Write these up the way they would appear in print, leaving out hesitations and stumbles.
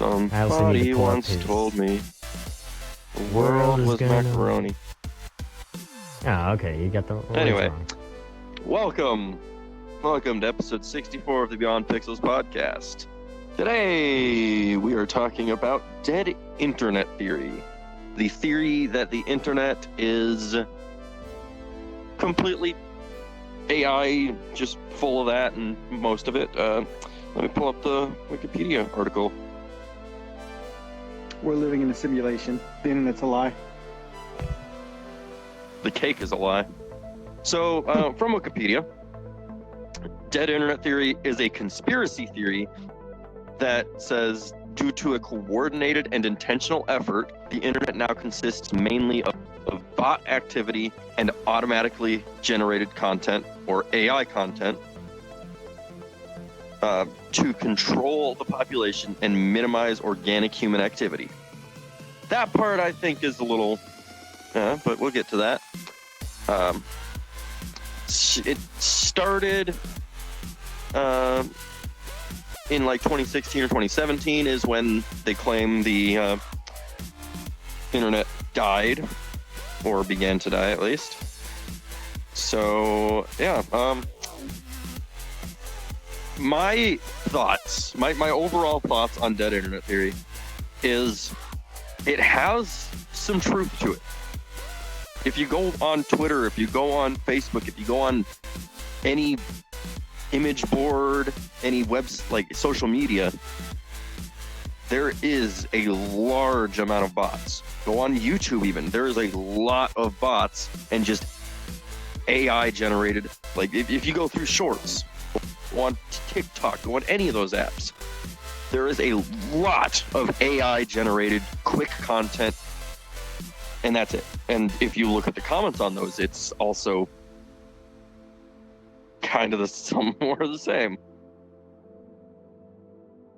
Somebody once told me the world was macaroni. Oh, okay, you got the words Anyway, wrong. welcome to episode 64 of the Beyond Pixels podcast. Today we are talking about dead internet theory. The theory that the internet is completely AI, just full of that and most of it. Let me pull up the Wikipedia article. We're living in a simulation. The internet's a lie. The cake is a lie. So, from Wikipedia, dead internet theory is a conspiracy theory that says, due to a coordinated and intentional effort, the internet now consists mainly of bot activity and automatically generated content, or AI content, to control the population and minimize organic human activity. That part I think is a little, but we'll get to that. It started in like 2016 or 2017 is when they claim the internet died, or began to die at least. So yeah, my thoughts, my overall thoughts on dead internet theory is it has some truth to it. If you go on Twitter, if you go on Facebook, if you go on any image board, any like social media, there is a large amount of bots. Go on YouTube even, there is a lot of bots and just AI generated. Like if you go through shorts, go on TikTok, go on any of those apps, there is a lot of AI generated quick content, and that's it. And if you look at the comments on those, it's also kind of some more of the same.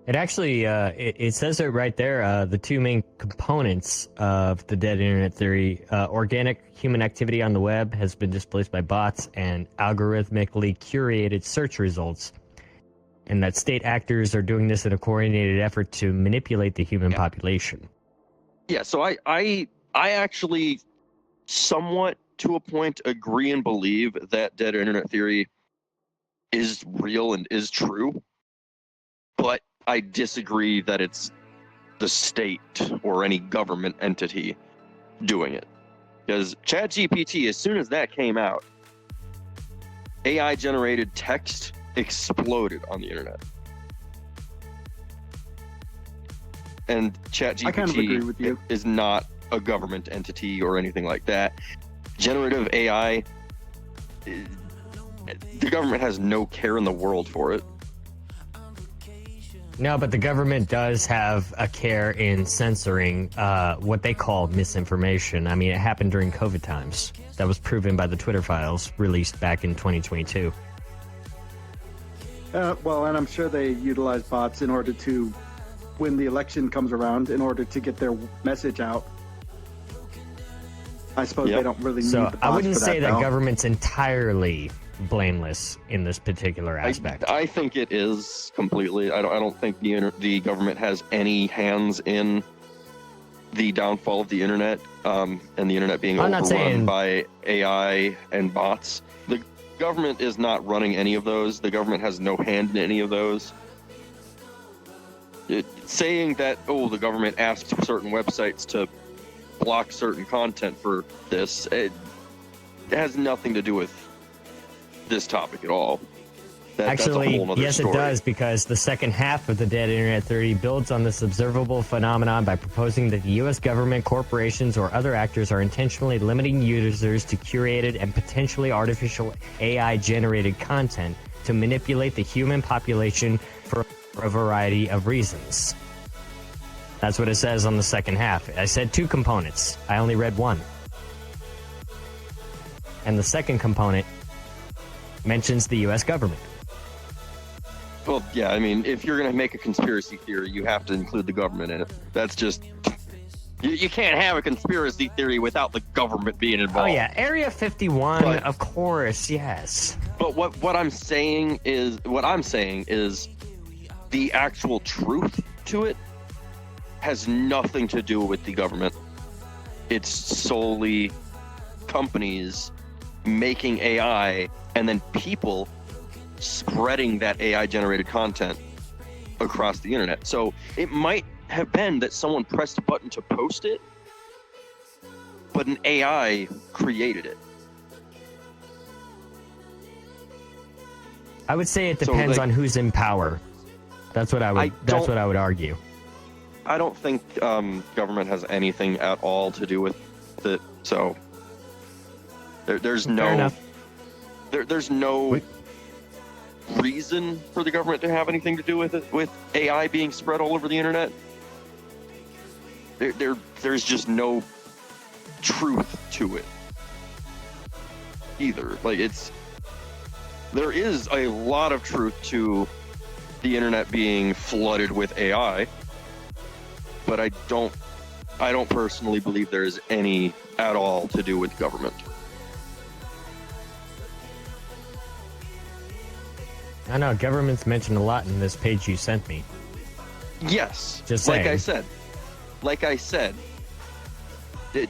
It actually, it says it right there, the two main components of the dead internet theory, organic human activity on the web has been displaced by bots and algorithmically curated search results, and that state actors are doing this in a coordinated effort to manipulate the human population. Yeah, so I actually somewhat, to a point, agree and believe that dead internet theory is real and is true, but I disagree that it's the state or any government entity doing it. Because ChatGPT, as soon as that came out, AI generated text exploded on the internet. And ChatGPT I kind of agree with you. Is not a government entity or anything like that. Generative AI, the government has no care in the world for it. No, but the government does have a care in censoring what they call misinformation. I mean, it happened during COVID times. That was proven by the Twitter files released back in 2022. Well, and I'm sure they utilize bots in order to, when the election comes around, in order to get their message out. I suppose they don't really need the bots. I wouldn't for say that though. government's entirely blameless in this particular aspect. I think it is completely. I don't think the government has any hands in the downfall of the internet, and the internet being overrun by AI and bots. The government is not running any of those. The government has no hand in any of those. Saying that, the government asked certain websites to block certain content for this, it has nothing to do with this topic at all. Actually, that's a whole other yes, story. it does, because the second half of the dead internet theory builds on this observable phenomenon by proposing that the U.S. government, corporations, or other actors are intentionally limiting users to curated and potentially artificial AI-generated content to manipulate the human population for a variety of reasons. That's what it says on the second half. I said two components. I only read one. And the second component mentions the U.S. government. Well, yeah, I mean, if you're going to make a conspiracy theory, you have to include the government in it. That's just... You can't have a conspiracy theory without the government being involved. Oh, yeah. Area 51, of course, yes. But what I'm saying is the actual truth to it has nothing to do with the government. It's solely companies making AI and then people spreading that AI generated content across the internet. So it might have been that someone pressed a button to post it, but an AI created it. I would say it So, depends like, on who's in power. That's what I would. That's what I would argue. I don't think government has anything at all to do with it. So there's Fair no enough. there's no reason for the government to have anything to do with it, with AI being spread all over the internet. There's just no truth to it either. Like, there is a lot of truth to the internet being flooded with AI, but I don't personally believe there is any at all to do with government. I know government's mentioned a lot in this page you sent me. Yes, Just like saying. I said.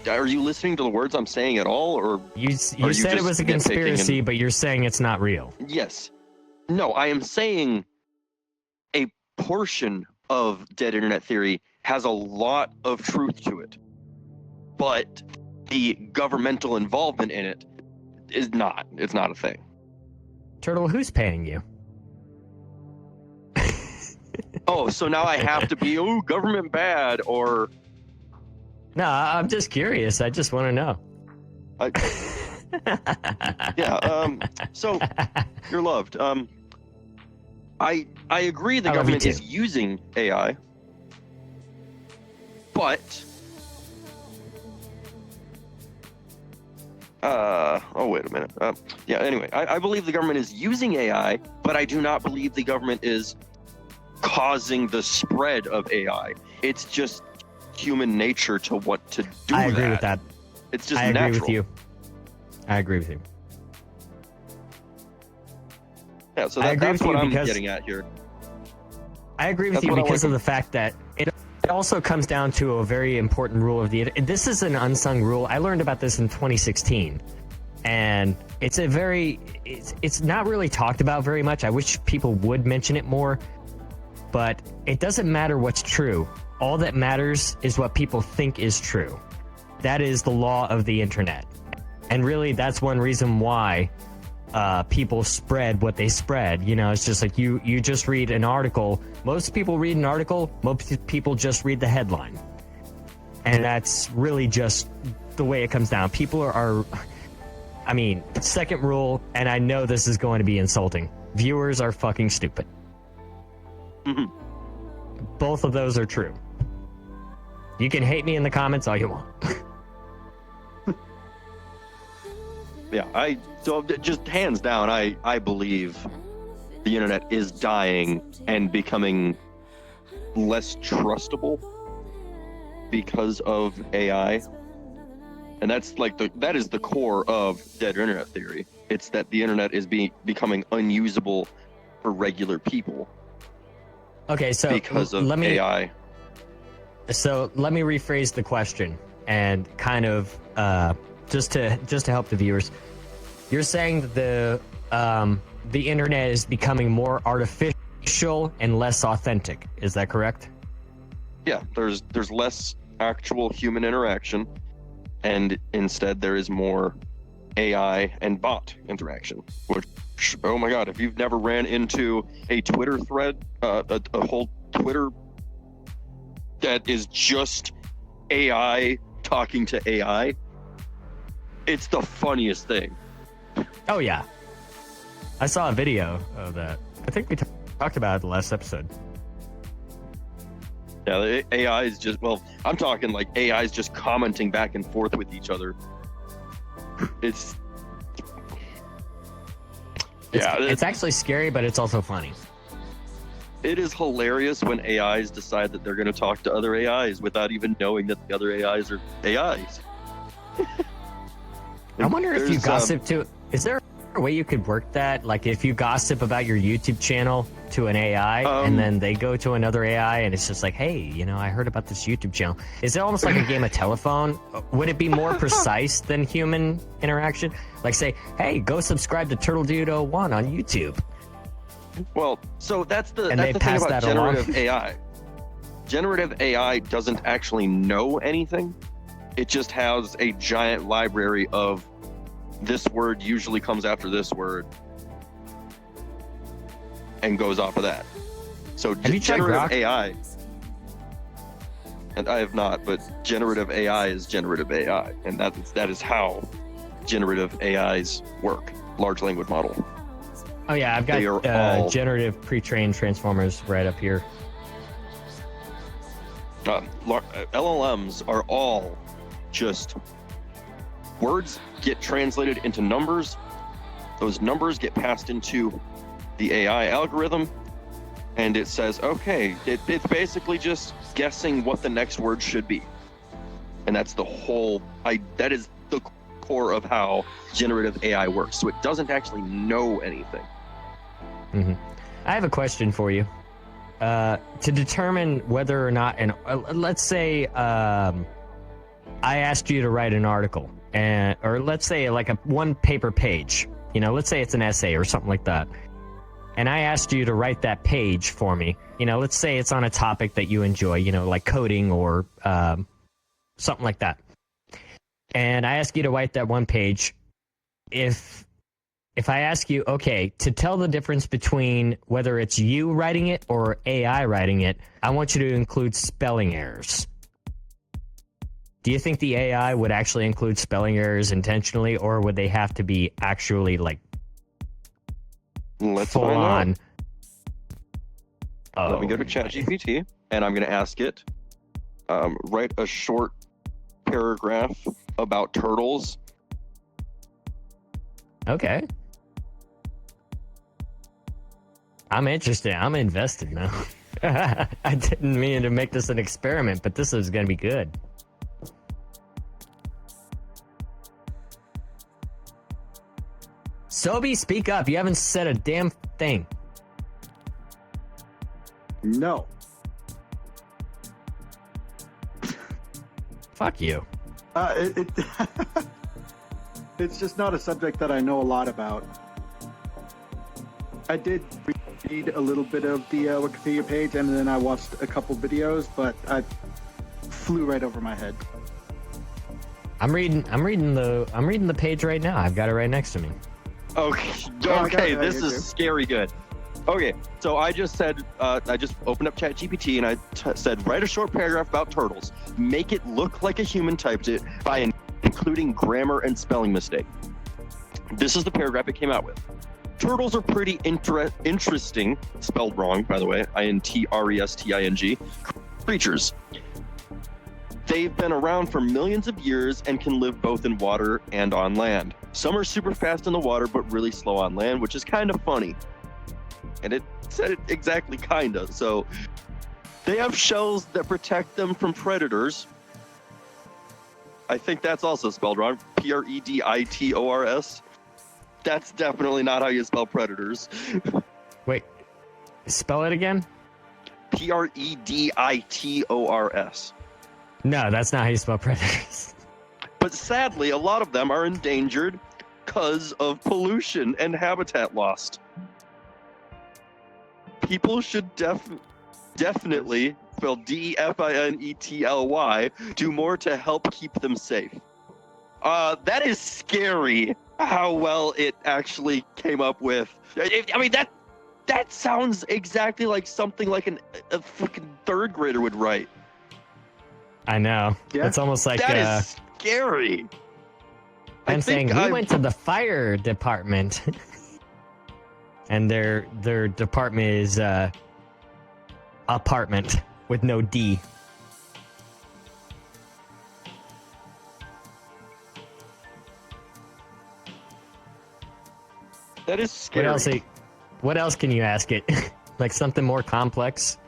Are you listening to the words I'm saying at all, or You you said it just was a nitpicking conspiracy, but you're saying it's not real. yes? No, I am saying a portion of dead internet theory has a lot of truth to it, but the governmental involvement in it is not. It's not a thing. Turtle, who's paying you? Oh, so now I have to be government bad, or No, I'm just curious. I just want to know. yeah. So you're loved. I agree the I love you government is too. using AI, but oh, wait a minute. Yeah. Anyway, I believe the government is using AI, but I do not believe the government is causing the spread of AI. It's just human nature to want to do. I agree with that. It's just I agree natural. with you. I agree with you. Yeah. So I agree that's with what you I'm because- getting at here. I agree with That's you what I because like. of the fact that it also comes down to a very important rule of the. This is an unsung rule. I learned about this in 2016, and it's a very. It's not really talked about very much. I wish people would mention it more, but it doesn't matter what's true. All that matters is what people think is true. That is the law of the internet, and really, that's one reason why. People spread what they spread. You know, it's just like you just read an article. Most people read an article. Most people just read the headline. And that's really just the way it comes down. People are I mean, second rule, and I know this is going to be insulting. Viewers are fucking stupid. Mhm. Both of those are true. You can hate me in the comments all you want. Yeah, so just hands down, I believe the internet is dying and becoming less trustable because of AI. And that's like that is the core of dead internet theory. It's that the internet is becoming unusable for regular people Okay, so because of let me AI. So let me rephrase the question and kind of just to help the viewers. You're saying that the internet is becoming more artificial and less authentic. Is that correct? Yeah, there's less actual human interaction, and instead there is more AI and bot interaction. Which, oh my god, if you've never ran into a Twitter thread, a whole Twitter that is just AI talking to AI, it's the funniest thing. Oh yeah, I saw a video of that. I think we talked about it the last episode. Yeah, the AI is just, well, I'm talking like AI is just commenting back and forth with each other. It's yeah, It's actually scary, but it's also funny. it is hilarious when AIs decide that they're going to talk to other AIs without even knowing that the other AIs are AIs. I wonder if you There's, gossip too. Is there a way you could work that? Like if you gossip about your YouTube channel to an AI and then they go to another AI and it's just like, hey, you know, I heard about this YouTube channel. Is it almost like a game of telephone? Would it be more precise than human interaction? Like say, hey, go subscribe to Turtle Dude 01 on YouTube. Well, so that's the And they thing pass about that along? generative AI. Generative AI doesn't actually know anything. It just has a giant library of this word usually comes after this word and goes off of that. So Have you tried generative Grok? AI, and I have not, but generative AI is generative AI, and that is how generative AIs work. Large language model. Oh yeah, I've They are got all- generative pre-trained transformers right up here. LLMs are all just words get translated into numbers. Those numbers get passed into the AI algorithm, and it says, okay, it's basically just guessing what the next word should be. And that's the whole, that is the core of how generative AI works. So it doesn't actually know anything. Mm-hmm. I have a question for you. To determine whether or not, let's say I asked you to write an article, or let's say like a one paper page, you know, let's say it's an essay or something like that. And I asked you to write that page for me. You know, let's say it's on a topic that you enjoy, you know, like coding or something like that. And I ask you to write that one page. If I ask you, okay, to tell the difference between whether it's you writing it or AI writing it, I want you to include spelling errors. Do you think the AI would actually include spelling errors intentionally, or would they have to be actually like Let's full find on? out. Let me go to ChatGPT, and I'm going to ask it, write a short paragraph about turtles. Okay. I'm interested. I'm invested now. I didn't mean to make this an experiment, but this is going to be good. Sobi, speak up. You haven't said a damn thing. No. Fuck you. It's just not a subject that I know a lot about. I did read a little bit of the Wikipedia page, and then I watched a couple videos, but I flew right over my head. I'm reading the page right now. I've got it right next to me. Okay, Oh, I got okay, it right this here, is too. scary good. Okay, so I just said, I just opened up ChatGPT and I said, write a short paragraph about turtles. Make it look like a human typed it by including grammar and spelling mistake. This is the paragraph it came out with. Turtles are pretty interesting, spelled wrong, by the way, INTRESTING, creatures. They've been around for millions of years and can live both in water and on land. Some are super fast in the water, but really slow on land, which is kind of funny. And it said it exactly kinda. So they have shells that protect them from predators. I think that's also spelled wrong. PREDITORS. That's definitely not how you spell predators. Wait, spell it again? PREDITORS. No, that's not how you spell predators. But sadly, a lot of them are endangered because of pollution and habitat loss. People should definitely, spelled DEFINETLY, do more to help keep them safe. That is scary how well it actually came up with. I mean, that sounds exactly like something like a fucking third grader would write. I know. Yeah. It's almost like That is scary. I I'm saying think we went to the fire department, and their department is apartment with no D. That is scary. What else can you ask it? Like something more complex?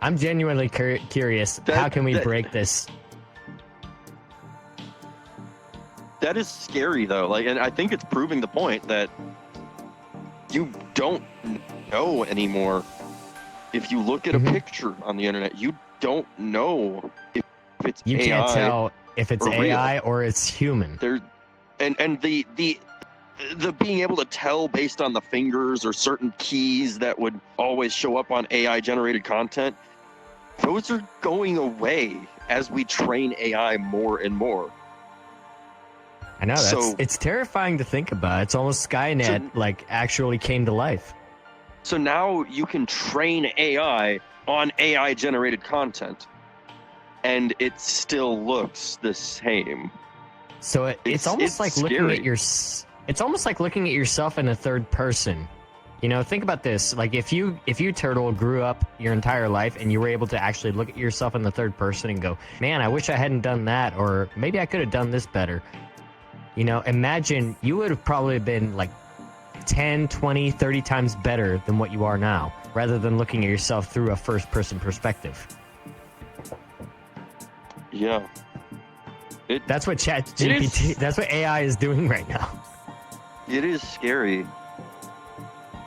I'm genuinely curious. How can we break this? that is scary though. Like, and I think it's proving the point that you don't know anymore. If you look at a picture on the internet, you don't know if it's You AI can't tell if it's or real. AI or it's human. There, and the being able to tell based on the fingers or certain keys that would always show up on AI generated content, those are going away as we train AI more and more. I know, So- it's terrifying to think about. It's almost Skynet like actually came to life. So now you can train AI on AI generated content, and it still looks the same. So it's It's- almost it's like looking scary. at it's almost like looking at yourself in a third person. You know, think about this. Like if you Turtle grew up your entire life and you were able to actually look at yourself in the third person and go, "Man, I wish I hadn't done that," or "Maybe I could have done this better." You know, imagine you would have probably been like 10, 20, 30 times better than what you are now, rather than looking at yourself through a first person perspective. Yeah. That's what It ChatGPT, is- that's what AI is doing right now. It is scary.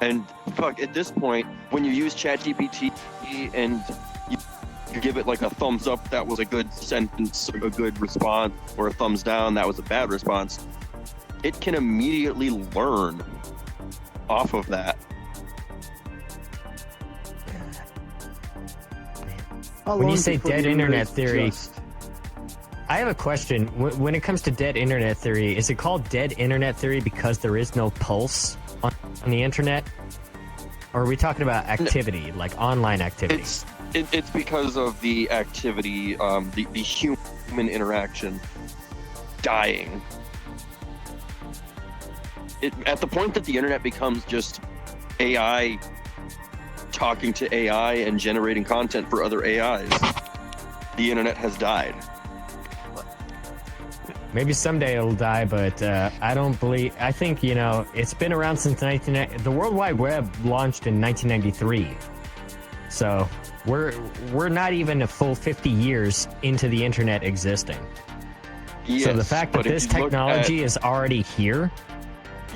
And fuck, at this point, when you use ChatGPT and you give it like a thumbs up, that was a good sentence, a good response, or a thumbs down, that was a bad response, it can immediately learn off of that. How When you long say before the dead internet is theory- just- I have a question. When it comes to dead internet theory, is it called dead internet theory because there is no pulse on the internet? Or are we talking about activity, like online activity? It's because of the activity, the human interaction dying. At the point that the internet becomes just AI talking to AI and generating content for other AIs, the internet has died. Maybe someday it'll die, but I don't believe. I think, you know, it's been around since the World Wide Web launched in 1993. So we're not even a full 50 years into the internet existing. Yes, So the fact that but if this you look technology is already here,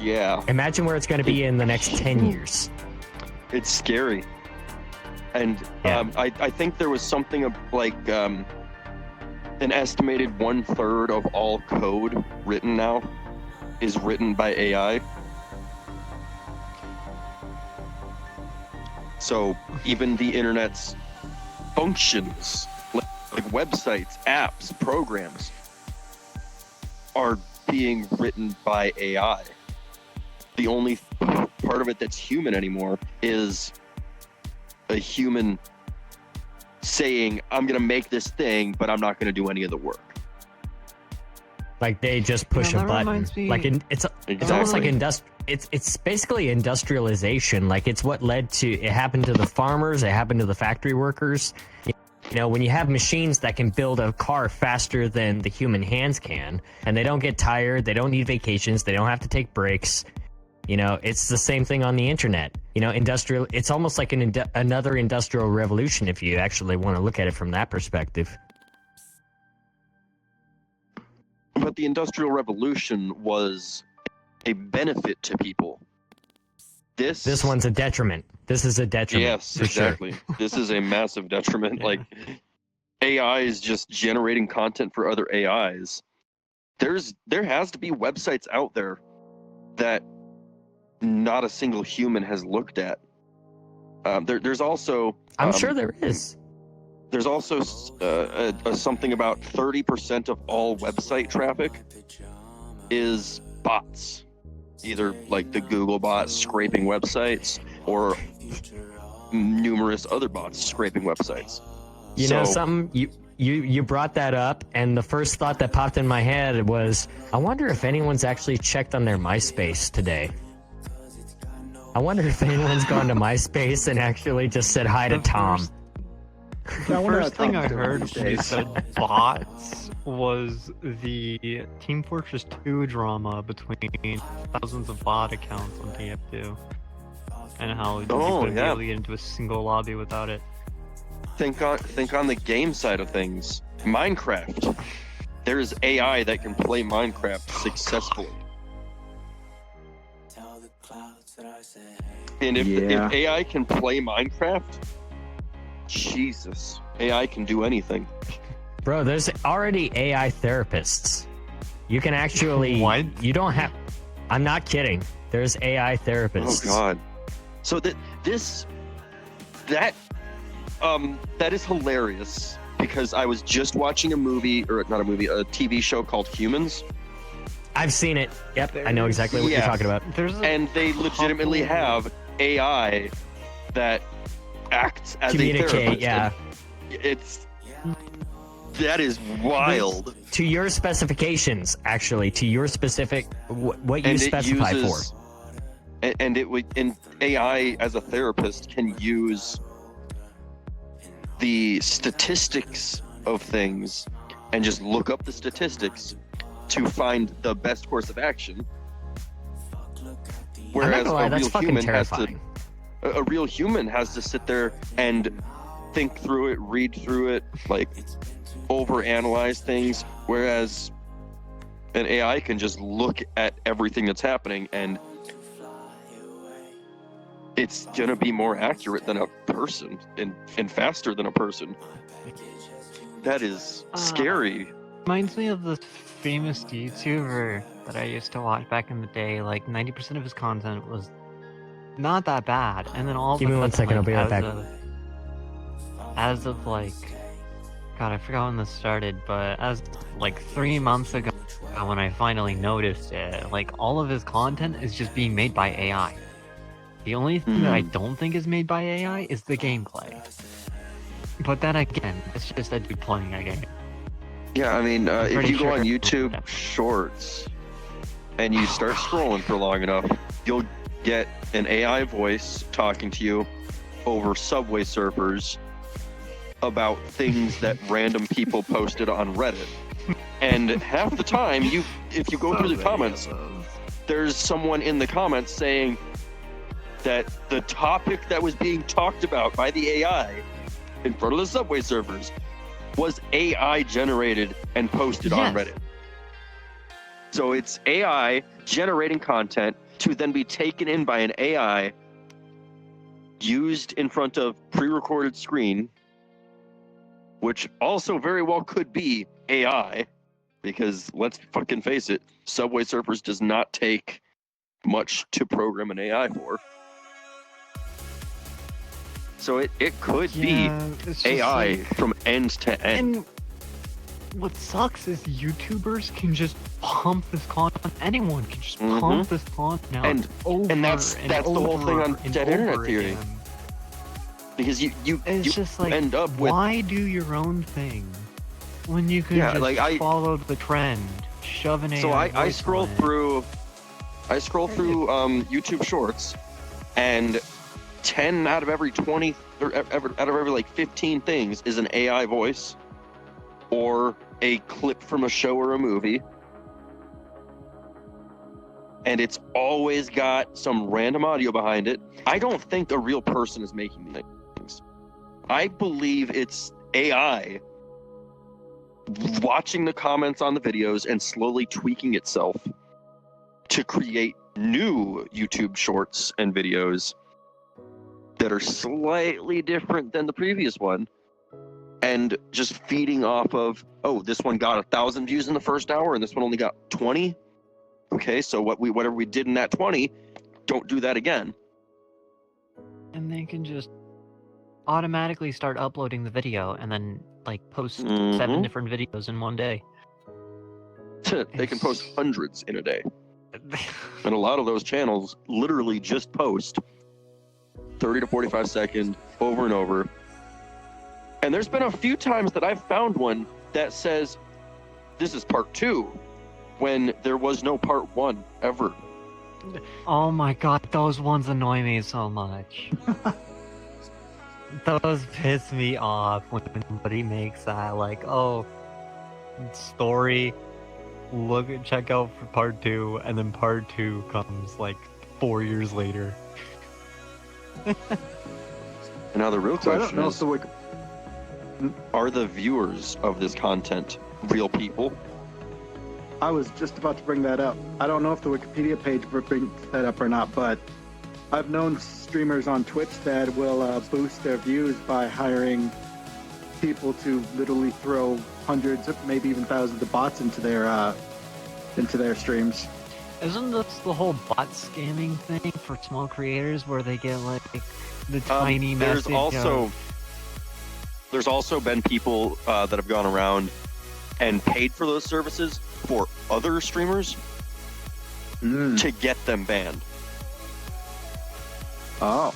yeah, imagine where it's going to be in the next 10 years. it's scary. And Yeah. I think there was something of like an estimated 1/3 of all code written now is written by AI. So even the internet's functions, like websites, apps, programs, are being written by AI. The only part of it that's human anymore is a human saying, I'm going to make this thing, but I'm not going to do any of the work. Like they just push Yeah, a that button. reminds me- Like it's almost like Exactly. it's basically industrialization. Like it's what led to it happened to the farmers, it happened to the factory workers. You know, when you have machines that can build a car faster than the human hands can, and they don't get tired, they don't need vacations, they don't have to take breaks. You know, it's the same thing on the internet. You know, it's almost like another industrial revolution if you actually want to look at it from that perspective. But the Industrial Revolution was a benefit to people. This one's a detriment. This is a detriment. Yes, for sure. exactly. This is a massive detriment. Like AI is just generating content for other AIs. There has to be websites out there that not a single human has looked at. There's also I'm sure there is. there's also something about 30% of all website traffic is bots, either like the Google bot scraping websites or numerous other bots scraping websites. You know something? You brought that up, and the first thought that popped in my head was, I wonder if anyone's actually checked on their MySpace today. I wonder if anyone's gone to MySpace and actually just said hi to Tom. Yeah, I wonder First how thing Tom's I doing heard these when you days. said bots was the Team Fortress 2 drama between thousands of bot accounts on TF2, and how you Oh, couldn't yeah. really get into a single lobby without it. Think on the game side of things. Minecraft. there's AI that can play Minecraft successfully. And if AI can play Minecraft, Jesus, AI can do anything. Bro, there's already AI therapists. You can actually... What? You don't have... I'm not kidding. There's AI therapists. Oh God. So that is hilarious because I was just watching a movie, or not a movie, a TV show called Humans. I've seen it. Yep, I know exactly what you're talking about. And they legitimately have AI that acts as a Communicate, therapist. yeah. That is wild. To your specifications, actually, to your specific what you specify for. And AI as a therapist can use the statistics of things and just look up the statistics to find the best course of action. Whereas a real human has to sit there and think through it, read through it, like overanalyze things, whereas an AI can just look at everything that's happening and it's gonna be more accurate than a person and faster than a person. That is scary. Reminds me of this famous YouTuber that I used to watch back in the day. Like 90% of his content was not that bad, and then all of Give a me 1 sudden, second, I'll be right back. As of like, God, I forgot when this started, but as like 3 months ago, when I finally noticed it, like all of his content is just being made by AI. The only thing that I don't think is made by AI is the gameplay. But then again, it's just a dude playing a game. Yeah, I mean, if pretty you go sure- on YouTube Shorts and you start scrolling for long enough, you'll get an AI voice talking to you over Subway Surfers about things that random people posted on Reddit. And half the time, if you go through the comments, there's someone in the comments saying that the topic that was being talked about by the AI in front of the Subway Surfers was AI generated and posted on Reddit. So it's AI generating content to then be taken in by an AI, used in front of pre-recorded screen, which also very well could be AI, because let's fucking face it, Subway Surfers does not take much to program an AI for. So it could be AI like, from end to end. And what sucks is YouTubers can just pump this content. Anyone can just pump this content out And that's the whole thing on Dead Internet Theory. Again. Because you just like, end up with... why do your own thing when you can just follow the trend, shove an AI So I scroll on it? through YouTube Shorts, and 10 out of every 20 or out of every like 15 things is an AI voice or a clip from a show or a movie, and it's always got some random audio behind it. I don't think a real person is making these things. I believe it's AI watching the comments on the videos and slowly tweaking itself to create new YouTube shorts and videos that are slightly different than the previous one, and just feeding off of, oh, this one got 1,000 views in the first hour and this one only got 20. Okay, so whatever we did in that 20, don't do that again. And they can just automatically start uploading the video and then like post 7 different videos in one day. They can post hundreds in a day. And a lot of those channels literally just post 30 to 45 second over and over. And there's been a few times that I've found one that says this is part 2 when there was no part 1 ever. Oh my god, those ones annoy me so much. Those piss me off when somebody makes that, like, oh, story, check out for part 2, and then part 2 comes like 4 years later. And now the real So I don't question know is, if the are the viewers of this content real people? I was just about to bring that up. I don't know if the Wikipedia page brings that up or not, but I've known streamers on Twitch that will boost their views by hiring people to literally throw hundreds, maybe even thousands of bots into their streams. Isn't this the whole bot scamming thing for small creators where they get like the tiny message? There's also been people that have gone around and paid for those services for other streamers to get them banned. Oh.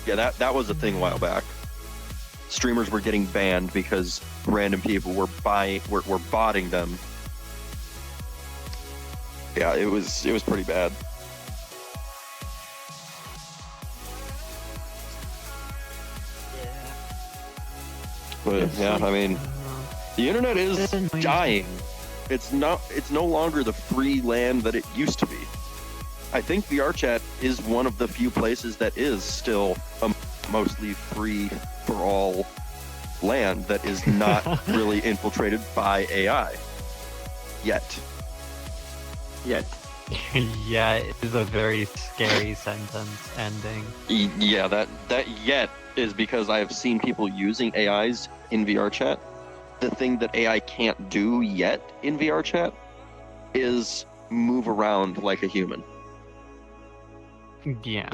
Yeah, that was a thing a while back. Streamers were getting banned because random people were botting them. Yeah, it was pretty bad. But yeah, I mean, the internet is dying. It's no longer the free land that it used to be. I think VRChat is one of the few places that is still a mostly free for all land that is not really infiltrated by AI yet. Yeah, it is a very scary sentence ending. Yeah, that yet is because I have seen people using AIs in VRChat. The thing that AI can't do yet in VRChat is move around like a human. Yeah.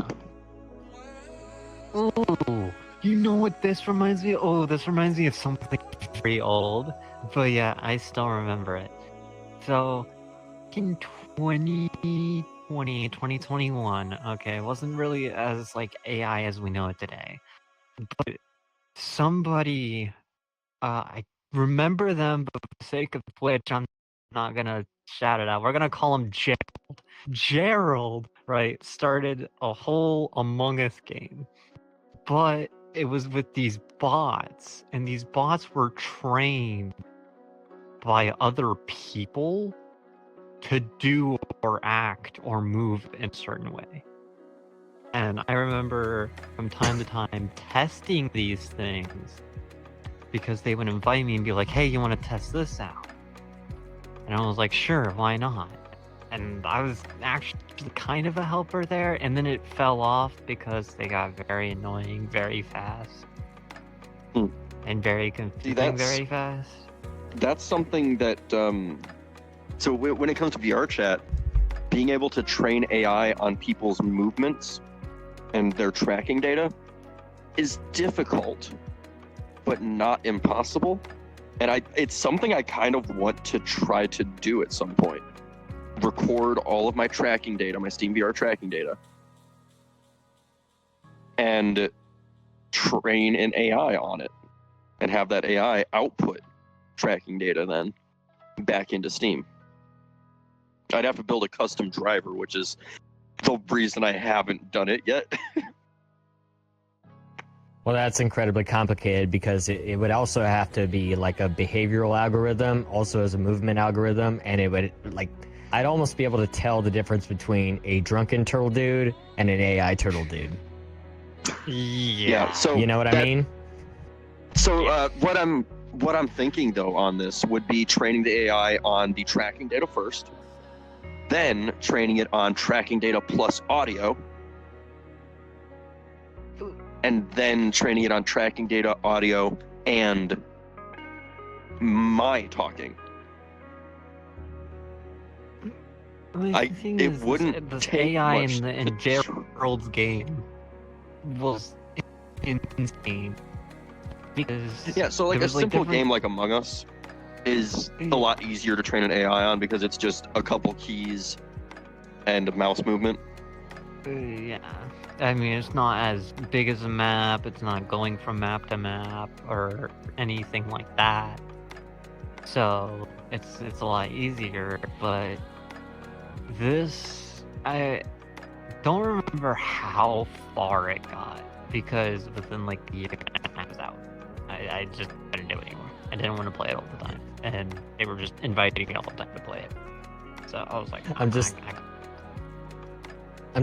Oh, you know what this reminds me of? Oh, this reminds me of something very old. But yeah, I still remember it. So, in 2021, okay, it wasn't really as like AI as we know it today. But somebody, I remember them, but for the sake of which I'm not gonna shout it out. We're gonna call him Gerald. Gerald, right, started a whole Among Us game. But it was with these bots, and these bots were trained by other people to do or act or move in a certain way. And I remember from time to time testing these things because they would invite me and be like, hey, you want to test this out? And I was like, sure, why not? And I was actually kind of a helper there, and then it fell off because they got very annoying very fast. And very confusing very fast. That's something that, so when it comes to VRChat, being able to train AI on people's movements and their tracking data is difficult, but not impossible. And it's something I kind of want to try to do at some point. Record all of my tracking data, my SteamVR tracking data, and train an AI on it, and have that AI output tracking data then back into Steam. I'd have to build a custom driver, which is the reason I haven't done it yet. Well, that's incredibly complicated because it would also have to be like a behavioral algorithm, also as a movement algorithm, and it would I'd almost be able to tell the difference between a drunken turtle dude and an AI turtle dude. Yeah. So you know what I mean? So what I'm thinking though on this would be training the AI on the tracking data first, then training it on tracking data plus audio, and then training it on tracking data, audio, and my talking. It wouldn't the take AI much in Gerald's game was insane. Because so like there a was, simple different... game like Among Us is a lot easier to train an AI on because it's just a couple keys and a mouse movement. Yeah. I mean, it's not as big as a map, it's not going from map to map or anything like that. So it's a lot easier, but this, I don't remember how far it got because within like the year I was out. I just couldn't do it anymore. I didn't want to play it all the time, and they were just inviting me all the time to play it. So I was like, I'm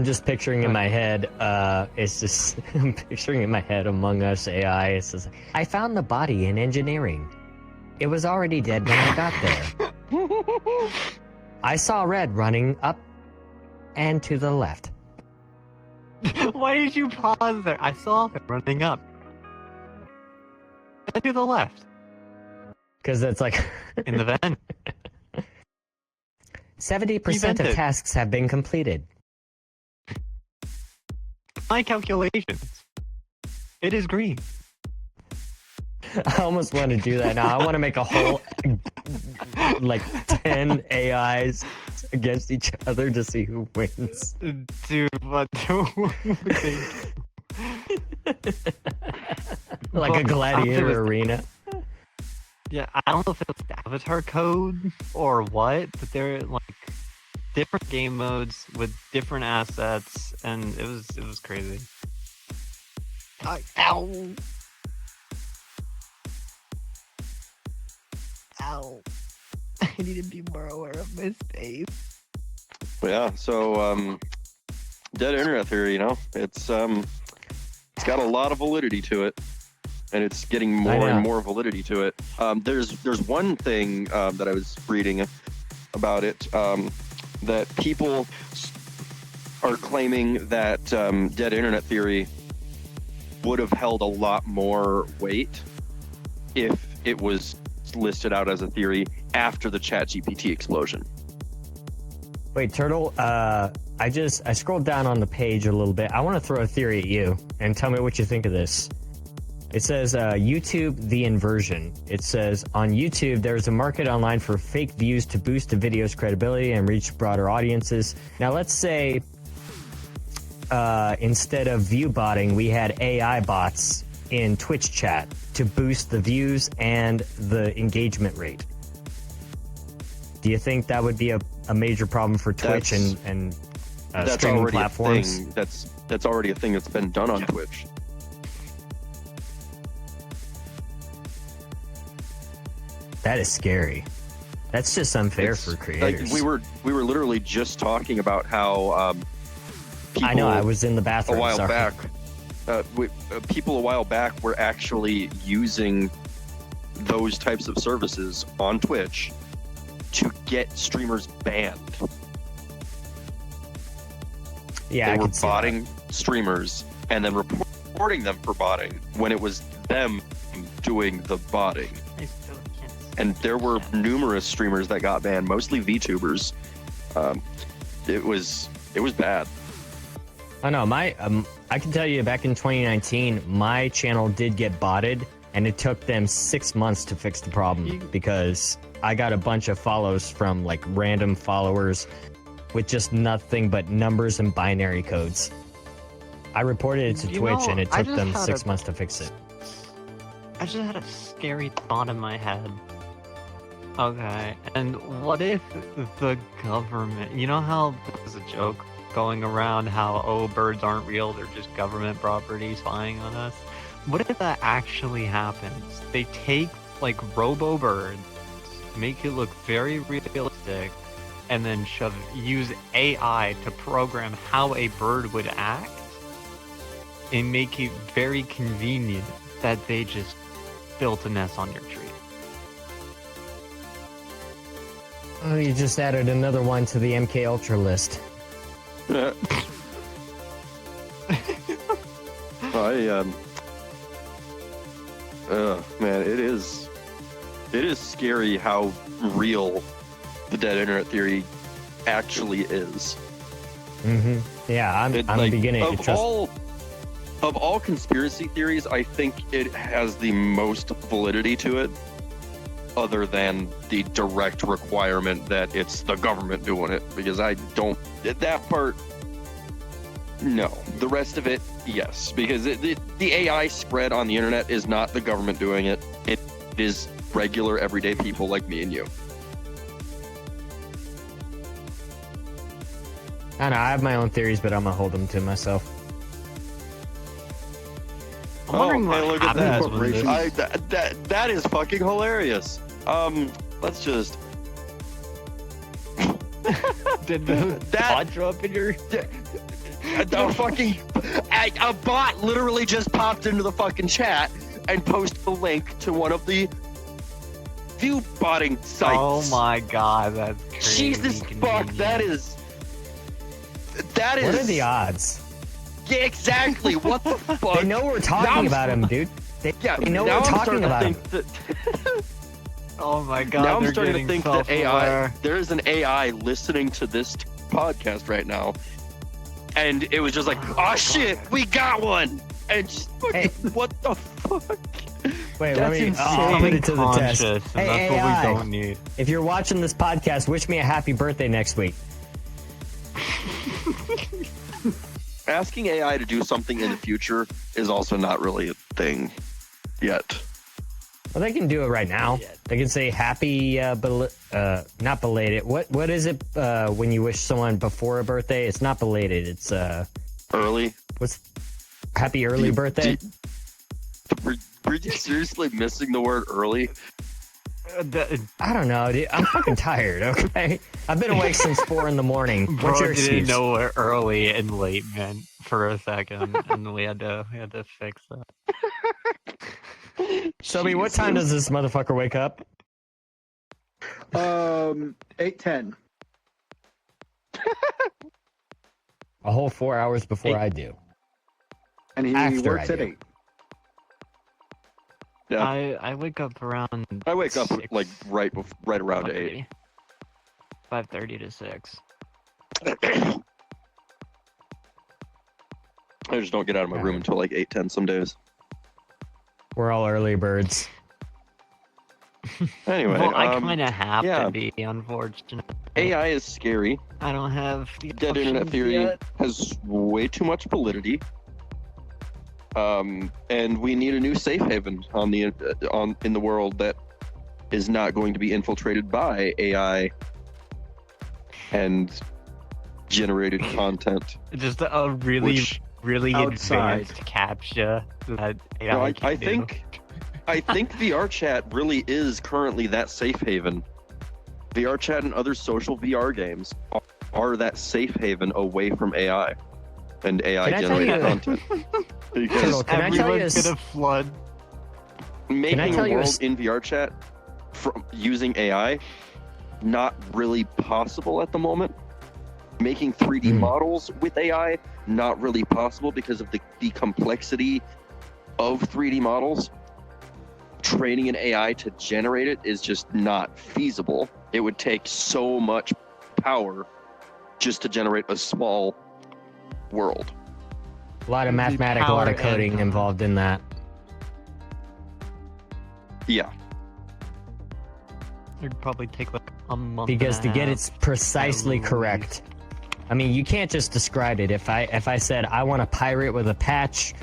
just picturing in my head, I'm picturing in my head Among Us AI. It says, I found the body in engineering. It was already dead when I got there. I saw red running up and to the left. Why did you pause there? I saw him running up. And to the left. Because it's like In the vent. 70% of vented. tasks have been completed. My calculations. It is green. I almost want to do that now. I want to make a whole, like, 10 AIs against each other to see who wins. Dude, what do we think? Like a Well, gladiator arena. Yeah, I don't know if it was avatar code or what, but they're like different game modes with different assets, and it was crazy. Ow! Ow! I need to be more aware of my space. But yeah, so dead internet theory, you know, it's got a lot of validity to it, and it's getting more and more validity to it. There's one thing that I was reading about it that people are claiming that dead internet theory would have held a lot more weight if it was listed out as a theory after the ChatGPT explosion. Wait, Turtle, I scrolled down on the page a little bit. I want to throw a theory at you and tell me what you think of this. It says YouTube the inversion. It says on YouTube there's a market online for fake views to boost a video's credibility and reach broader audiences. Now let's say instead of view botting, we had AI bots in Twitch chat to boost the views and the engagement rate. Do you think that would be a major problem for Twitch and that's streaming already platforms? a thing. That's already a thing that's been done on Twitch. That is scary. That's just unfair for creators. Like we were literally just talking about how people I know. I was in the a bathroom. while sorry. back. People a while back were actually using those types of services on Twitch to get streamers banned. Yeah, I They were can see that. botting streamers and then reporting them for botting when it was them doing the botting. I still can't. And there were numerous streamers that got banned, mostly VTubers. It was bad. I know. I can tell you back in 2019, my channel did get botted, and it took them 6 months to fix the problem because I got a bunch of follows from like random followers with just nothing but numbers and binary codes. I reported it to Twitch, and it I took just them had 6 months to fix it. I just had a scary thought in my head. Okay, and what if the government... You know how there's a joke going around how, oh, birds aren't real, they're just government property spying on us? What if that actually happens? They take, like, robo-birds, make it look very realistic, and then use AI to program how a bird would act, and make it very convenient that they just built a nest on your tree. Oh, you just added another one to the MK Ultra list. Man, it is scary how real the dead internet theory actually is. Mm-hmm. Yeah, I'm beginning to trust. Of all conspiracy theories, I think it has the most validity to it, other than the direct requirement that it's the government doing it, because I don't... That part, no. The rest of it, yes, because the AI spread on the internet is not the government doing it. It is regular, everyday people like me and you. I don't know, I have my own theories, but I'm gonna hold them to myself. I'm wondering what look at happens that. when this... That is fucking hilarious. Let's just... Did the bot drop in your... A bot literally just popped into the fucking chat and posted a link to one of the view botting sites. Oh my god, that's crazy. Jesus fuck, that is. What are the odds? Yeah, exactly. What the fuck? They know we're talking about him, dude. They know now we're I'm talking starting to about him. think that- Oh my god, now I'm they're starting to getting think that AI, self-aware. there is an AI listening to this podcast right now, and it was just like, oh shit, we got one, and just fucking, Hey. what the fuck? Wait, That's let me. insane. I'll put it to the test. Conscious, and Hey, that's what AI. we don't need. If you're watching this podcast, wish me a happy birthday next week. Asking AI to do something in the future is also not really a thing yet. Well, they can do it right now. They can say happy, not belated. What is it when you wish someone before a birthday? It's not belated. It's Early. what's happy early birthday? Were you seriously missing the word early? I don't know, dude. I'm fucking tired. Okay, I've been awake since 4 in the morning. What's Bro your didn't excuse? know what early and late meant for a second, and we had to fix that. Shelby, what time does this motherfucker wake up? 8:10. A whole 4 hours before I do. And he After works I at do. 8. Yeah. I wake up around. I wake up 6, like right around 8. 5:30 to 6. I just don't get out of my room until like 8:10 some days. We're all early birds. Anyway, Well, I kind of have yeah. to be, unfortunately. AI is scary. I don't have the Dead internet options theory yet. has way too much validity. And we need a new safe haven in the world that is not going to be infiltrated by AI and generated content. Just a really, Which, really outside. advanced captcha that AI no, can do. I think VR chat really is currently that safe haven. VR chat and other social VR games are that safe haven away from AI and AI Can I tell generated you- content. Because Turtle, can I tell you Everyone's this? gonna flood. making I tell a you a world s- in VR chat from using AI not really possible at the moment. Making 3D Hmm. models with AI not really possible because of the complexity of 3D models. Training an AI to generate it is just not feasible. It would take so much power just to generate a small world. A lot of It'd be mathematics, a lot of power and coding time. involved in that. Yeah. It'd probably take like a month. Because and to a get half. it precisely at correct, I mean, you can't just describe it. If I said I want a pirate with a patch,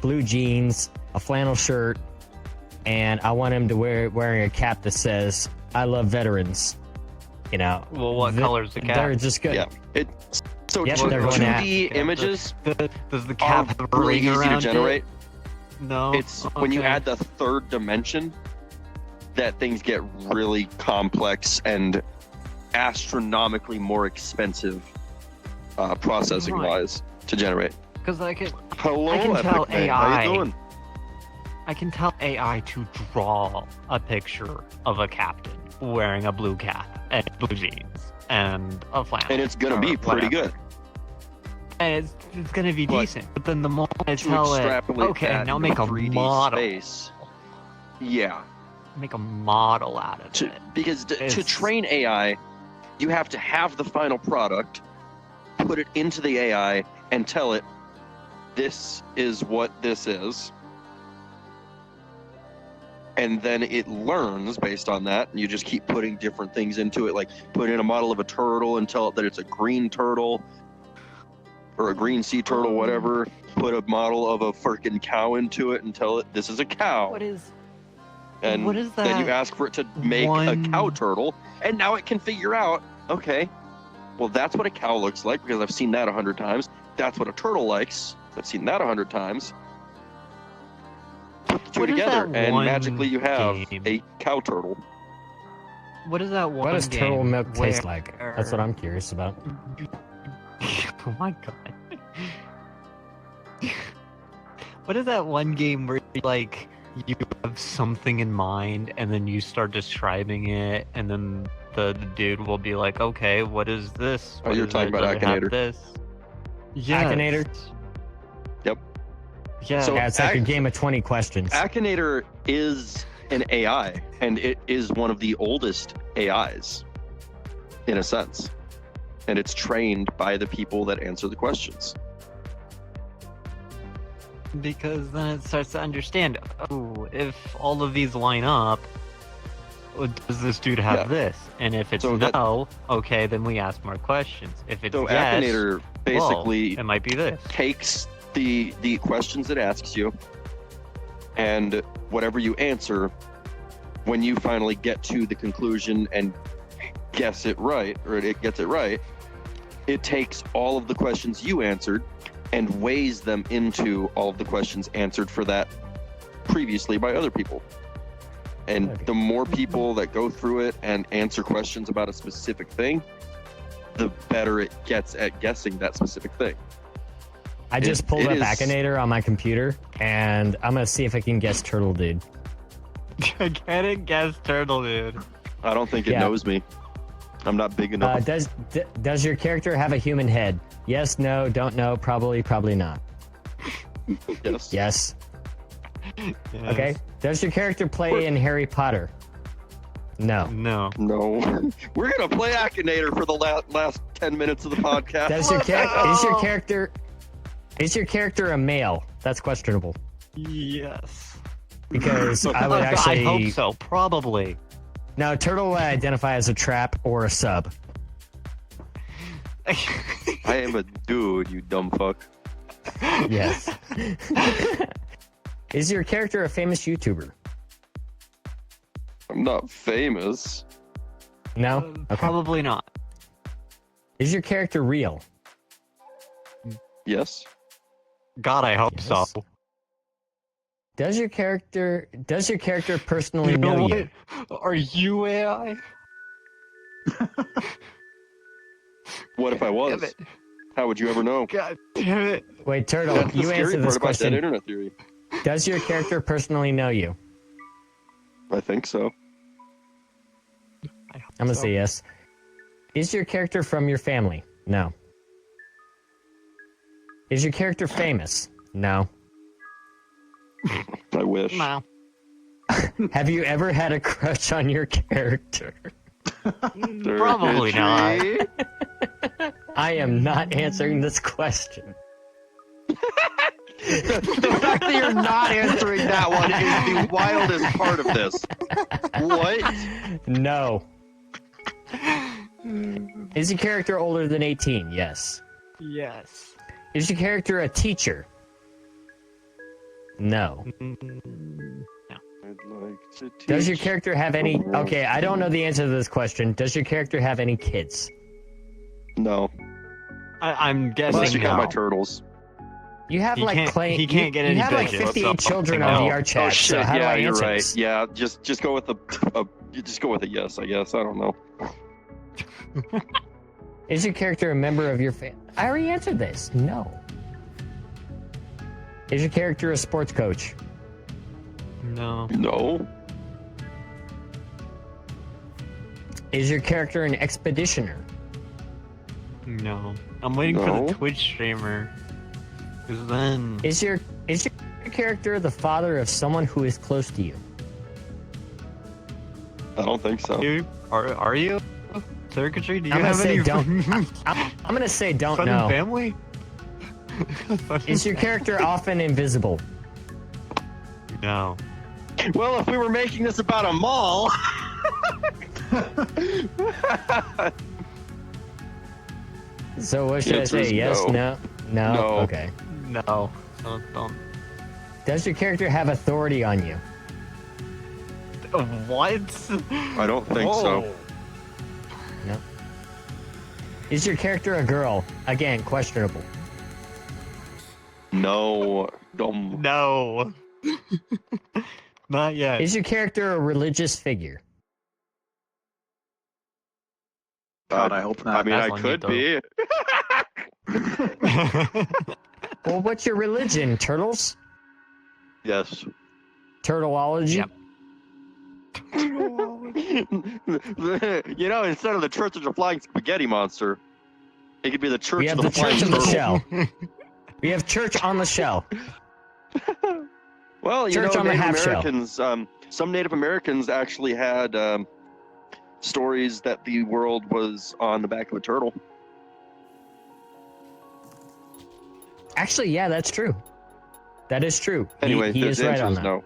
blue jeans, a flannel shirt, and I want him to wearing a cap that says "I love veterans," you know, Well, what color's the cap? they're just good. Yeah. So Yep, they're going 2D at- images Does the are cap have a really ring easy to around generate. it? No. It's when you Okay. add the third dimension that things get really complex and astronomically more expensive processing wise to generate. Because I can Hello, I can Epic tell Man. How AI. you doing? I can tell AI to draw a picture of a captain wearing a blue cap and blue jeans and a flannel. And it's gonna or be pretty whatever. good. And it's gonna be But decent. But then the moment I To tell it, extrapolate okay, that now into make a 3D model, space. Yeah. make a model out of To, it. because to It's- train AI, you have to have the final product, put it into the AI, and tell it, this is what this is. And then it learns based on that, and you just keep putting different things into it, like put in a model of a turtle and tell it that it's a green turtle or a green sea turtle, whatever. Put a model of a freaking cow into it and tell it this is a cow. What is And what is then you that ask for it to make a one- cow turtle, and now it can figure out, okay, well, that's what a cow looks like because I've seen that 100 times. That's what a turtle likes. I've seen that 100 times. Put the two What is together, that and one magically you have game? a cow turtle. what is that one What does turtle game milk taste where- like? That's what I'm curious about. Oh my god. What is that one game where you like you have something in mind, and then you start describing it, and then the dude will be like, "Okay, what is this? Oh, What you're is talking it? about Does it have Akinator. This. Yes. Akinator? Yep. Yeah. So- Yeah, it's like a game of 20 questions. Akinator is an AI, and it is one of the oldest AIs, in a sense. And it's trained by the people that answer the questions. Because then it starts to understand, oh, if all of these line up, does this dude have Yeah. this? And if it's So that- no, okay, then we ask more questions. If it's So yes, Akinator basically well, it might be this. takes the questions it asks you, and whatever you answer, when you finally get to the conclusion and guess it right, or it gets it right, it takes all of the questions you answered and weighs them into all of the questions answered for that previously by other people. And Okay. the more people that go through it and answer questions about a specific thing, the better it gets at guessing that specific thing. I just it- pulled it up is- Akinator on my computer, and I'm gonna see if I can guess Turtle Dude. Get it? Guess turtle, dude. I don't think it Yeah. knows me. I'm not big enough. Does your character have a human head? Yes, no, don't know, probably, probably not. Yes. Yes. Yes. Okay. Does your character play in Harry Potter? No. No. No. We're gonna play Akinator for the last 10 minutes of the podcast. Is your character a male? That's questionable Yes. because I would actually. I hope so. Probably. No, Turtle would identify as a trap or a sub. I am a dude, you dumb fuck. Yes. Is your character a famous YouTuber? I'm not famous. No. Okay. Probably not. Is your character real? Yes. God, I hope Yes. so. Does your character personally You know know what? you? Are you AI? What if I was? Damn it. How would you ever know? God damn it. Wait, Turtle, That's the you scary answer part this about dead question. internet theory. Does your character personally know you? I think so. I hope I'm gonna so. say yes. Is your character from your family? No. Is your character famous? No. I wish. No. Have you ever had a crush on your character? Probably not. I am not answering this question. The fact that you're not answering that one is the wildest part of this. What? No. Is your character older than 18? Yes. Yes. Is your character a teacher? No. I'd like to teach. Does your character have any... Okay, I don't know the answer to this question. Does your character have any kids? No. I'm guessing Unless you count no. my turtles. You have He like can't- claim. he can't get you any have like digits, 58 so children no. on VR chat. Oh shit! So how do Yeah, I you're answer right. this? Yeah, just go with just go with a yes, I guess. I don't know. Is your character a member of your family? I already answered this. No. Is your character a sports coach? No. No. Is your character an expeditioner? No. I'm waiting for No. the Twitch streamer. Because then. Is your character the father of someone who is close to you? I don't think so. Dude, are you? Circuitry? Do you I'm gonna have say any don't. I'm gonna say don't friend and know. family? Is your character often invisible? No. Well, if we were making this about a mall. So what should I answer is say? Yes, no. no, No. Okay. No. Don't. Does your character have authority on you? What? I don't think so. No. Is your character a girl? Again, questionable. No. Dumb. No. Not yet. Is your character a religious figure? God, I hope not. I mean, That's I on could you, be. Well, what's your religion, turtles? Yes. Turtleology? Yep. You know, instead of the Church of the Flying Spaghetti Monster, it could be the Church We have of the the Church Flying of the Turtle. Shell. We have Church on the Shell. Well, you Church know, on the Native half shell. Americans, some Native Americans actually had stories that the world was on the back of a turtle. Actually, yeah, that's true. That is true. Anyway, he the is the right answer on is that. no.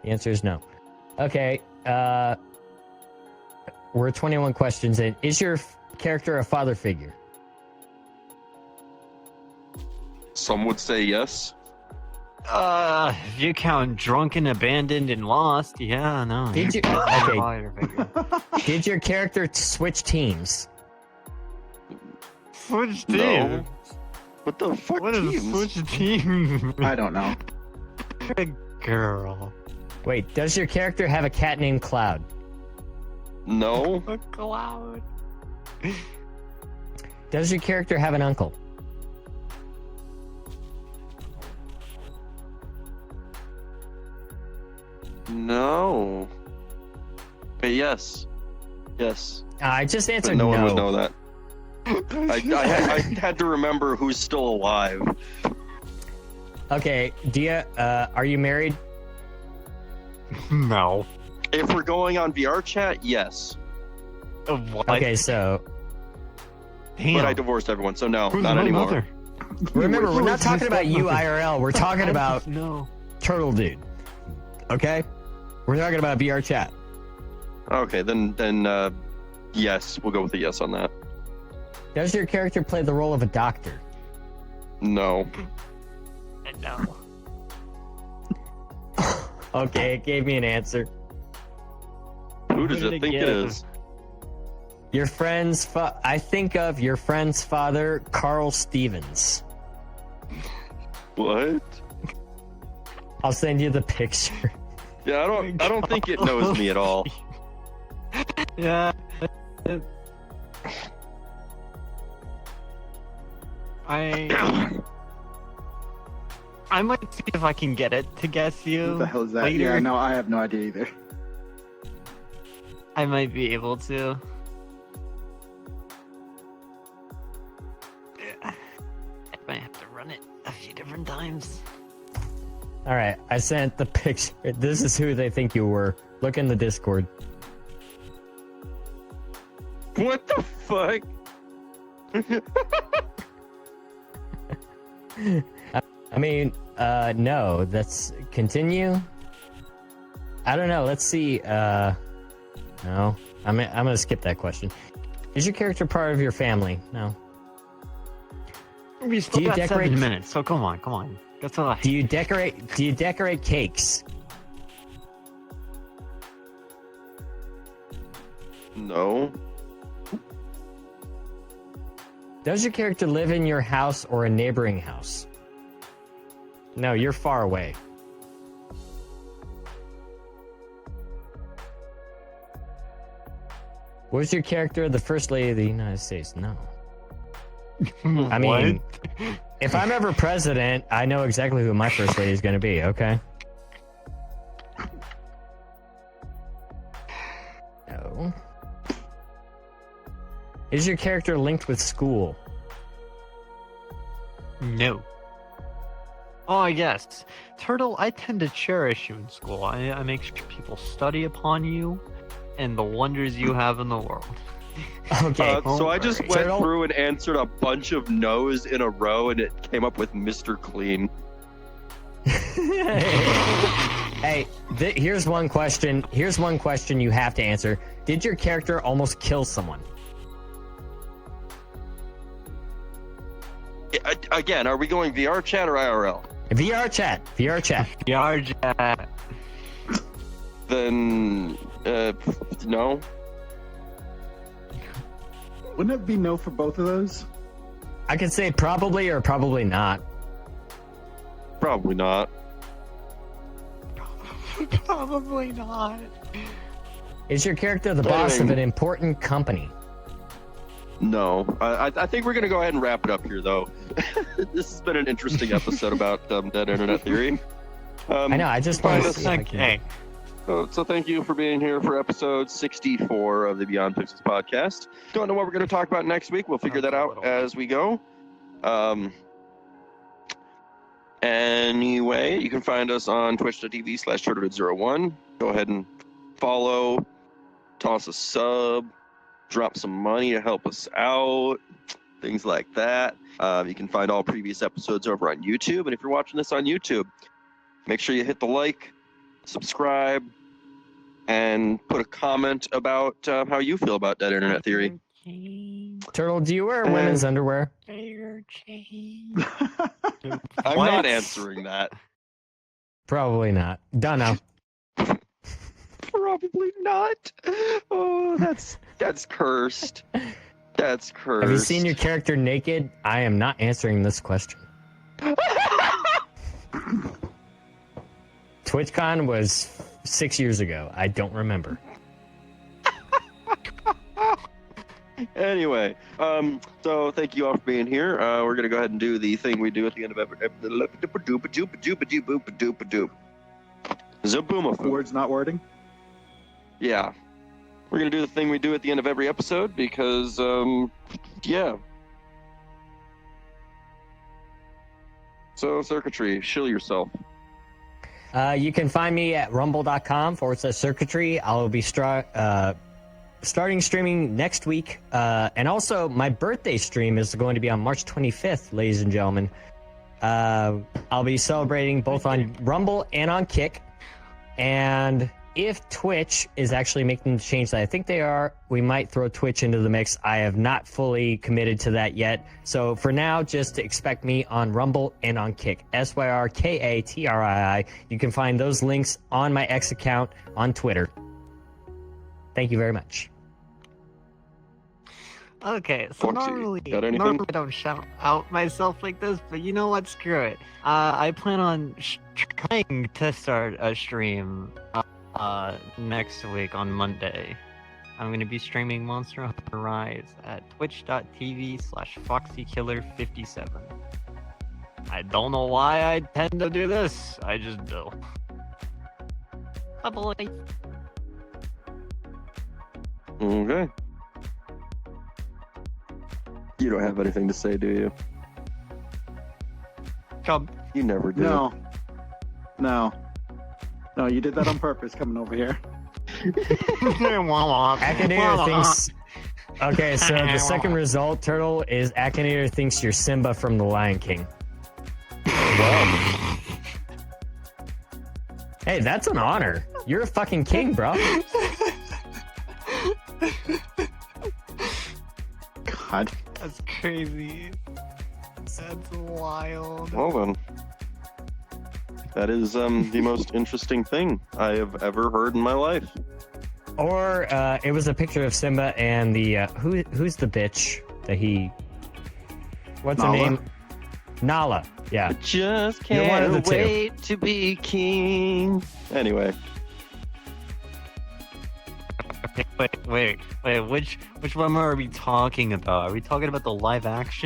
The answer is no. Okay. We're 21 questions in. Is your character a father figure? Some would say yes. If you count Drunken, Abandoned, and Lost, yeah, no. Did you? Father Okay. figure. Did your character switch teams? Switch No. teams. What the fuck What is teams? switch team? I don't know. Good girl. Wait, does your character have a cat named Cloud? No. A cloud. Does your character have an uncle? No. But yes. Yes. I just But answered no no. one would know that. I had to remember who's still alive. Okay, are you married? No. If we're going on VR chat, yes. What? Okay, so Damn. But I divorced everyone, so no, Who's not my anymore. mother? remember, we're Who not is my talking about you stepmother? IRL. We're talking about No. Turtle Dude. Okay? We're talking about VR chat. Okay, then yes, we'll go with a yes on that. Does your character play the role of a doctor? No. No. Okay, it gave me an answer. Who does did it it think it get? is? Your friend's I think of your friend's father, Carl Stevens. What? I'll send you the picture. Yeah, I don't think it knows me at all. Yeah. I might see if I can get it to guess you. What the hell is that? later. Yeah, no, I have no idea either. I might be able to. I might have to run it a few different times. All right, I sent the picture. This is who they think you were. Look in the Discord. What the fuck? I mean, no. That's continue. I don't know. Let's see. No, I'm gonna skip that question. Is your character part of your family? No. We still Do you got decorate- 7 minutes, so come on. That's all. Do you decorate cakes? No. Does your character live in your house or a neighboring house? No, you're far away. Was your character the First Lady of the United States? No. I mean, if I'm ever president, I know exactly who my First Lady is going to be, okay? No. Is your character linked with school? No. Oh, yes. Turtle, I tend to cherish you in school. I make sure people study upon you and the wonders you have in the world. Okay. So I just went Turtle? through and answered a bunch of no's in a row, and it came up with Mr. Clean. Hey, here's one question. Here's one question you have to answer. Did your character almost kill someone? Again, are we going VR chat or IRL? VR chat. VR chat. Yarja. Then, no. Wouldn't it be no for both of those? I could say probably or probably not. Probably not. Probably not. Is your character the boss of an important company? No. I think we're going to go ahead and wrap it up here, though. This has been an interesting episode about Dead Internet Theory. I know. I just find want to us- see. If I can- Okay. So thank you for being here for episode 64 of the Beyond Pixels podcast. Don't know what we're going to talk about next week. We'll figure That's that a out little- as we go. Anyway, you can find us on twitch.tv/turtledude01. Go ahead and follow, toss a sub, drop some money to help us out, things like that. You can find all previous episodes over on YouTube. And if you're watching this on YouTube, make sure you hit the like, subscribe, and put a comment about how you feel about Dead Internet Theory. Turtle, do you wear women's underwear? I'm What? not answering that. Probably not. Don't know. Probably not. Oh, that's cursed. That's cursed. Have you seen your character naked? I am not answering this question. TwitchCon was 6 years ago. I don't remember. Anyway, so thank you all for being here. We're gonna go ahead and do the thing we do at the end of every Zaboomafoo. Words, not wording. Yeah. We're gonna do the thing we do at the end of every episode because yeah. So circuitry, shill yourself. You can find me at rumble.com/circuitry. I'll be starting streaming next week. And also, my birthday stream is going to be on March 25th, ladies and gentlemen. I'll be celebrating both on Rumble and on Kick. And if Twitch is actually making the change that I think they are, we might throw Twitch into the mix. I have not fully committed to that yet. So for now, just expect me on Rumble and on Kick. SYRKATRII. You can find those links on my X account on Twitter. Thank you very much. Okay, so Foxy, normally got anything? I don't shout out myself like this, but you know what? Screw it. I plan on trying to start a stream next week on Monday. I'm going to be streaming Monster Hunter Rise at twitch.tv/FoxyKiller57. I don't know why I tend to do this. I just do. Bye-bye. Okay. You don't have anything to say, do you? Come. You never do. No. No, you did that on purpose coming over here. Akinator thinks... Okay, so the second result, Turtle, is Akinator thinks you're Simba from The Lion King. Well, Hey, that's an honor. You're a fucking king, bro. God. That's crazy. That's wild. well then. That is the most interesting thing I have ever heard in my life. Or it was a picture of Simba and the who's the bitch that he? What's her Nala? name? Nala. Yeah. Just You're one of the can't two. wait to be king. Anyway, Wait. Which one are we talking about? Are we talking about the live action